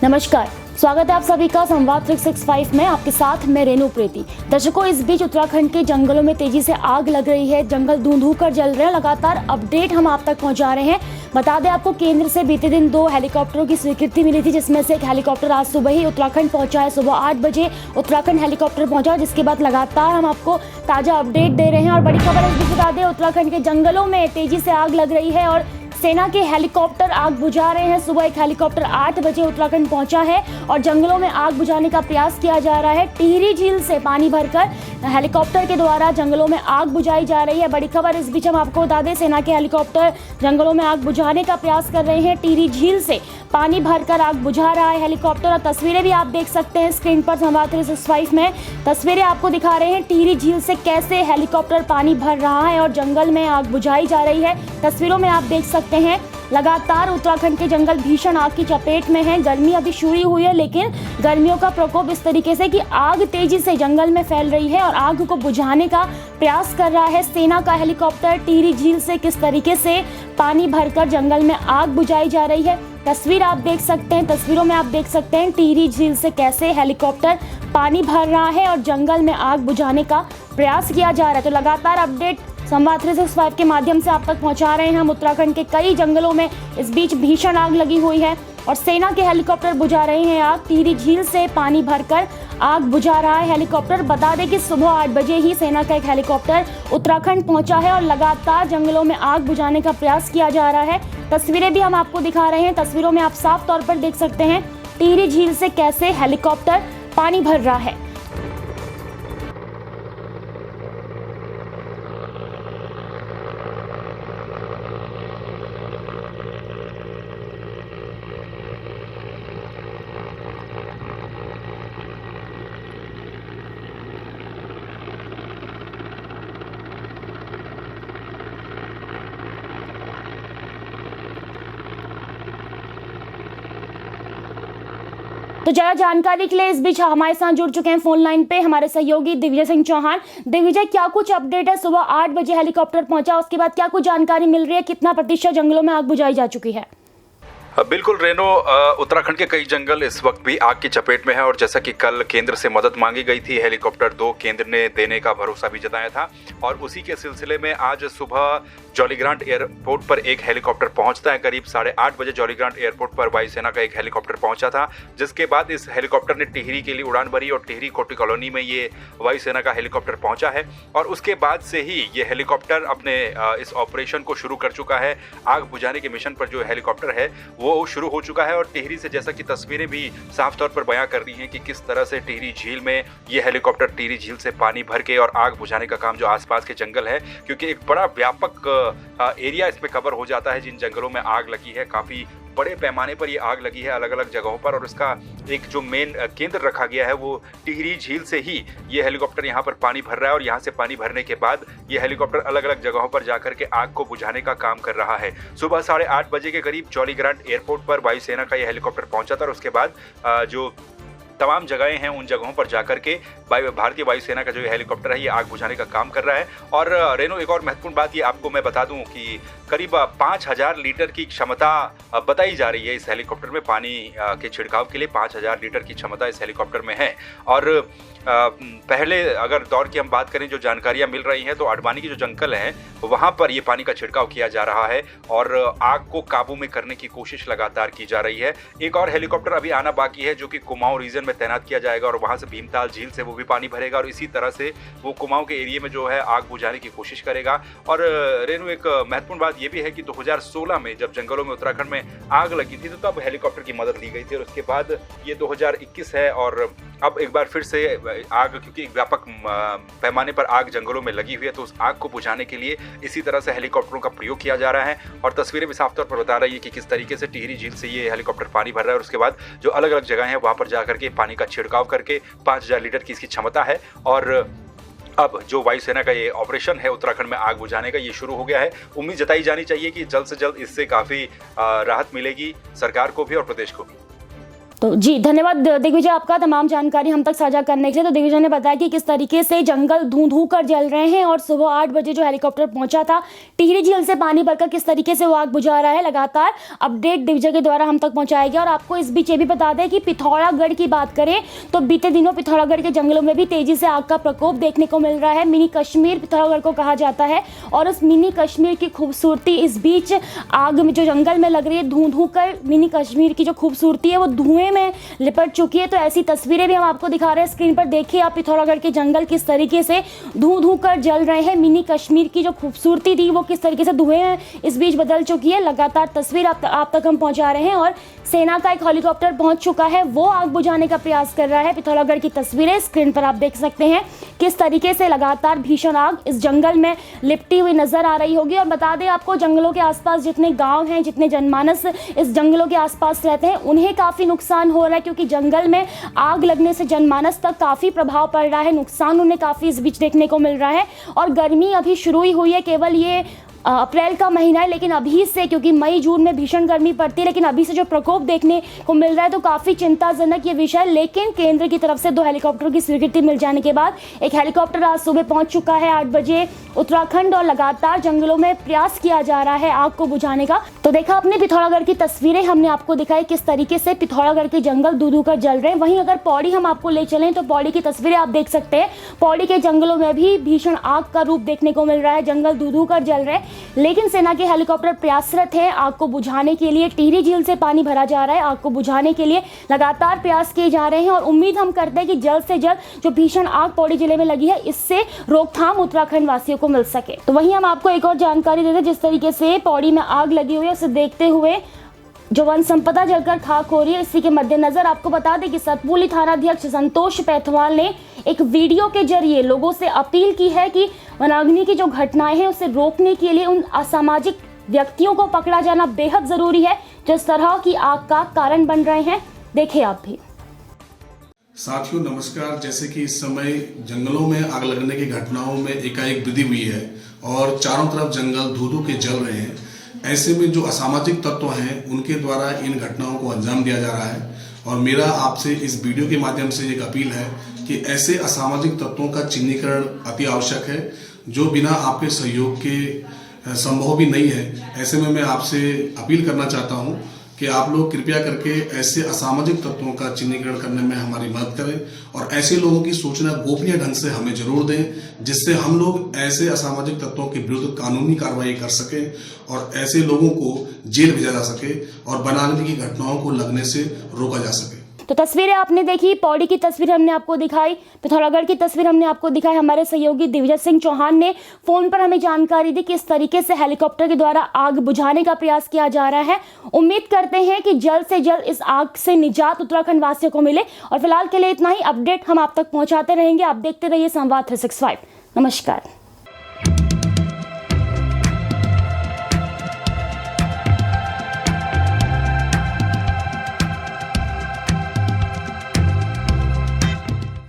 नमस्कार, स्वागत है आप सभी का संवाद 365 में। आपके साथ मैं रेणु प्रीति। दर्शकों, इस बीच उत्तराखंड के जंगलों में तेजी से आग लग रही है। जंगल धूं कर जल रहे हैं। लगातार अपडेट हम आप तक पहुंचा रहे हैं। बता दें आपको, केंद्र से बीते दिन 2 हेलीकॉप्टरों की स्वीकृति मिली थी, जिसमें से एक हेलीकॉप्टर आज सुबह ही उत्तराखंड पहुंचा है। सुबह 8 बजे उत्तराखंड हेलीकॉप्टर पहुंचा, जिसके बाद लगातार हम आपको ताजा अपडेट दे रहे हैं। और बड़ी खबर इस बीच बता दें, उत्तराखंड के जंगलों में तेजी से आग लग रही है और सेना के हेलीकॉप्टर आग बुझा रहे हैं। सुबह एक हेलीकॉप्टर 8 बजे उत्तराखंड पहुंचा है और जंगलों में आग बुझाने का प्रयास किया जा रहा है। टिहरी झील से पानी भरकर हेलीकॉप्टर के द्वारा जंगलों में आग बुझाई जा रही है। बड़ी खबर इस बीच हम आपको बता दें, सेना के हेलीकॉप्टर जंगलों में आग बुझाने का प्रयास कर रहे हैं। टिहरी झील से पानी भरकर आग बुझा रहा है हेलीकॉप्टर। और तस्वीरें भी आप देख सकते हैं स्क्रीन पर। संवाद 365 में तस्वीरें आपको दिखा रहे हैं टिहरी झील से कैसे हेलीकॉप्टर पानी भर रहा है और जंगल में आग बुझाई जा रही है। तस्वीरों में आप देख सकते हैं लगातार उत्तराखंड के जंगल भीषण आग की चपेट में हैं। गर्मी अभी शुरू हुई है, लेकिन गर्मियों का प्रकोप इस तरीके से कि आग तेजी से जंगल में फैल रही है और आग को बुझाने का प्रयास कर रहा है सेना का हेलीकॉप्टर। टिहरी झील से किस तरीके से पानी भरकर जंगल में आग बुझाई जा रही है, तस्वीर आप देख सकते हैं। तस्वीरों में आप देख सकते हैं टिहरी झील से कैसे हेलीकॉप्टर पानी भर रहा है और जंगल में आग बुझाने का प्रयास किया जा रहा है। तो लगातार अपडेट संवाद 365 के माध्यम से आप तक पहुंचा रहे हैं हम। उत्तराखंड के कई जंगलों में इस बीच भीषण आग लगी हुई है और सेना के हेलीकॉप्टर बुझा रहे हैं आग। टिहरी झील से पानी भरकर आग बुझा रहा है हेलीकॉप्टर। बता दें कि सुबह 8 बजे ही सेना का एक हेलीकॉप्टर उत्तराखंड पहुंचा है और लगातार जंगलों में आग बुझाने का प्रयास किया जा रहा है। तस्वीरें भी हम आपको दिखा रहे हैं। तस्वीरों में आप साफ तौर पर देख सकते हैं टिहरी झील से कैसे हेलीकॉप्टर पानी भर रहा है। तो ज्यादा जानकारी के लिए इस बीच हमारे साथ जुड़ चुके हैं फोन लाइन पे हमारे सहयोगी दिग्विजय सिंह चौहान। दिग्विजय, क्या कुछ अपडेट है? सुबह 8 बजे हेलीकॉप्टर पहुंचा, उसके बाद क्या कुछ जानकारी मिल रही है? कितना प्रतिशत जंगलों में आग बुझाई जा चुकी है? बिल्कुल रेनो, उत्तराखंड के कई जंगल इस वक्त भी आग की चपेट में है और जैसा कि कल केंद्र से मदद मांगी गई थी, हेलीकॉप्टर 2 केंद्र ने देने का भरोसा भी जताया था और उसी के सिलसिले में आज सुबह जॉलीग्रांट एयरपोर्ट पर एक हेलीकॉप्टर पहुंचता है। करीब 8:30 बजे जॉलीग्रांट एयरपोर्ट पर वायुसेना का एक हेलीकॉप्टर पहुंचा था, जिसके बाद इस हेलीकॉप्टर ने टिहरी के लिए उड़ान भरी और टिहरी कोटी कॉलोनी में ये वायुसेना का हेलीकॉप्टर पहुंचा है और उसके बाद से ही ये हेलीकॉप्टर अपने इस ऑपरेशन को शुरू कर चुका है। आग बुझाने के मिशन पर जो हेलीकॉप्टर है वो शुरू हो चुका है और टिहरी से, जैसा कि तस्वीरें भी साफ तौर पर बयां कर रही हैं कि किस तरह से टिहरी झील में ये हेलीकॉप्टर टिहरी झील से पानी भर के और आग बुझाने का काम, जो आसपास के जंगल है, क्योंकि एक बड़ा व्यापक एरिया इसमें कवर हो जाता है जिन जंगलों में आग लगी है। काफ़ी बड़े पैमाने पर ये आग लगी है अलग अलग जगहों पर और इसका एक जो मेन केंद्र रखा गया है वो टिहरी झील से ही ये हेलीकॉप्टर यहाँ पर पानी भर रहा है और यहाँ से पानी भरने के बाद ये हेलीकॉप्टर अलग अलग जगहों पर जाकर के आग को बुझाने का काम कर रहा है। सुबह 8:30 बजे के करीब जॉलीग्रांट एयरपोर्ट पर वायुसेना का ये हेलीकॉप्टर पहुंचा था और उसके बाद जो तमाम जगहें हैं उन जगहों पर जाकर के भारतीय वायुसेना का जो हेलीकॉप्टर है ये आग बुझाने का काम कर रहा है। और रेनो, एक और महत्वपूर्ण बात ये आपको मैं बता दूं कि करीब 5000 लीटर की क्षमता बताई जा रही है इस हेलीकॉप्टर में। पानी के छिड़काव के लिए 5000 लीटर की क्षमता इस हेलीकॉप्टर में है। और पहले अगर दौर की हम बात करें, जो जानकारियां मिल रही हैं, तो अडवाणी के जो जंगल हैं वहाँ पर ये पानी का छिड़काव किया जा रहा है और आग को काबू में करने की कोशिश लगातार की जा रही है। एक और हेलीकॉप्टर अभी आना बाकी है जो कि कुमाऊं रीजन में तैनात किया जाएगा और वहाँ से भीमताल झील से वो भी पानी भरेगा और इसी तरह से वो कुमाऊं के एरिया में जो है आग बुझाने की कोशिश करेगा। और रेणु, एक महत्वपूर्ण बात ये भी है कि 2016 में जब जंगलों में उत्तराखंड में आग लगी थी तो तब हेलीकॉप्टर की मदद ली गई थी और उसके बाद ये 2021 है और अब एक बार फिर से आग, क्योंकि एक व्यापक पैमाने पर आग जंगलों में लगी हुई है, तो उस आग को बुझाने के लिए इसी तरह से हेलीकॉप्टरों का प्रयोग किया जा रहा है। और तस्वीरें भी साफ तौर पर बता रही है कि किस तरीके से टिहरी झील से ये हेलीकॉप्टर पानी भर रहा है और उसके बाद जो अलग अलग जगह हैं वहाँ पर जाकर के पानी का छिड़काव करके 5000 लीटर की इसकी क्षमता है। और अब जो वायुसेना का ये ऑपरेशन है उत्तराखंड में आग बुझाने का, ये शुरू हो गया है। उम्मीद जताई जानी चाहिए कि जल्द से जल्द इससे काफ़ी राहत मिलेगी सरकार को भी और प्रदेश को भी। तो जी धन्यवाद दिग्विजय आपका तमाम जानकारी हम तक साझा करने के लिए। तो दिग्विजय ने बताया कि किस तरीके से जंगल धू कर जल रहे हैं और सुबह 8 बजे जो हेलीकॉप्टर पहुंचा था टिहरी झील से पानी भरकर किस तरीके से वो आग बुझा रहा है। लगातार अपडेट दिग्विजय के द्वारा हम तक पहुंचाया गया। और आपको इस बीच ये भी बता दें कि पिथौरागढ़ की बात करें तो बीते दिनों पिथौरागढ़ के जंगलों में भी तेजी से आग का प्रकोप देखने को मिल रहा है। मिनी कश्मीर पिथौरागढ़ को कहा जाता है और उस मिनी कश्मीर की खूबसूरती इस बीच आग में जो जंगल में लग रही है धू कर मिनी कश्मीर की जो खूबसूरती है वो धुएं में लिपट चुकी है। तो ऐसी तस्वीरें भी हम आपको दिखा रहे हैं स्क्रीन पर। देखिए आप पिथौरागढ़ के जंगल किस तरीके से धू कर जल रहे हैं। मिनी कश्मीर की जो खूबसूरती थी वो किस तरीके से धुएं इस बीच बदल चुकी है। लगातार तस्वीर आप तक हम पहुंचा रहे हैं और सेना का एक हेलीकॉप्टर पहुंच चुका है, वो आग बुझाने का प्रयास कर रहा है। पिथौरागढ़ की तस्वीरें स्क्रीन पर आप देख सकते हैं किस तरीके से लगातार भीषण आग इस जंगल में लिपटी हुई नजर आ रही होगी। और बता दें आपको जंगलों के आसपास जितने गांव हैं, जितने जनमानस इस जंगलों के आसपास रहते हैं उन्हें काफी नुकसान हो रहा है, क्योंकि जंगल में आग लगने से जनमानस तक काफी प्रभाव पड़ रहा है। नुकसान उन्हें काफी इस बीच देखने को मिल रहा है। और गर्मी अभी शुरू ही हुई है, केवल ये अप्रैल का महीना है, लेकिन अभी से, क्योंकि मई जून में भीषण गर्मी पड़ती है, लेकिन अभी से जो प्रकोप देखने को मिल रहा है तो काफ़ी चिंताजनक ये विषय। लेकिन केंद्र की तरफ से 2 हेलीकॉप्टर की स्वीकृति मिल जाने के बाद एक हेलीकॉप्टर आज सुबह पहुंच चुका है 8 बजे उत्तराखंड और लगातार जंगलों में प्रयास किया जा रहा है आग को बुझाने का। तो देखा आपने पिथौरागढ़ की तस्वीरें हमने आपको दिखाई किस तरीके से पिथौरागढ़ के जंगल धू कर जल रहे हैं। वहीं अगर पौड़ी हम आपको ले चलें तो पौड़ी की तस्वीरें आप देख सकते हैं। पौड़ी के जंगलों में भी भीषण आग का रूप देखने को मिल रहा है, जंगल धू कर जल रहे हैं, लेकिन सेना के हेलीकॉप्टर प्रयासरत हैं आग को बुझाने के लिए। टिहरी झील से पानी भरा जा रहा है, आग को बुझाने के लिए लगातार प्रयास किए जा रहे हैं और उम्मीद हम करते हैं कि जल्द से जल्द जो भीषण आग पौड़ी जिले में लगी है इससे रोकथाम उत्तराखंड वासियों को मिल सके। तो वहीं हम आपको एक और जानकारी देते हैं, जिस तरीके से पौड़ी में आग लगी हुई है उसे देखते हुए जो वन संपदा जलकर खाक हो रही है, इसी के मद्देनजर आपको बता दें कि सतपुली थानाध्यक्ष संतोष पैथवाल ने एक वीडियो के जरिए लोगों से अपील की है कि वनाग्नि की जो घटनाएं हैं उसे रोकने के लिए उन असामाजिक व्यक्तियों को पकड़ा जाना बेहद जरूरी है जो इस तरह की आग का कारण बन रहे हैं। देखिए आप भी। साथियों नमस्कार। जैसे कि इस समय जंगलों में आग लगने की घटनाओं में एकाएक वृद्धि हुई है और चारों तरफ जंगल धू के जल रहे हैं। ऐसे में जो असामाजिक तत्व हैं उनके द्वारा इन घटनाओं को अंजाम दिया जा रहा है और मेरा आपसे इस वीडियो के माध्यम से एक अपील है कि ऐसे असामाजिक तत्वों का चिन्हीकरण अति आवश्यक है जो बिना आपके सहयोग के संभव भी नहीं है। ऐसे में मैं आपसे अपील करना चाहता हूं कि आप लोग कृपया करके ऐसे असामाजिक तत्वों का चिन्हीकरण करने में हमारी मदद करें और ऐसे लोगों की सूचना गोपनीय ढंग से हमें जरूर दें, जिससे हम लोग ऐसे असामाजिक तत्वों के विरुद्ध कानूनी कार्रवाई कर सकें और ऐसे लोगों को जेल भेजा जा सके और वनाग्नि की घटनाओं को लगने से रोका जा सके। तो तस्वीरें आपने देखी, पौड़ी की तस्वीर हमने आपको दिखाई, पिथौरागढ़ की तस्वीर हमने आपको दिखाई। हमारे सहयोगी दिग्विजय सिंह चौहान ने फोन पर हमें जानकारी दी किस तरीके से हेलीकॉप्टर के द्वारा आग बुझाने का प्रयास किया जा रहा है। उम्मीद करते हैं कि जल्द से जल्द इस आग से निजात उत्तराखंड वासियों को मिले। और फिलहाल के लिए इतना ही, अपडेट हम आप तक पहुंचाते रहेंगे। आप देखते रहिए संवाद 365। नमस्कार।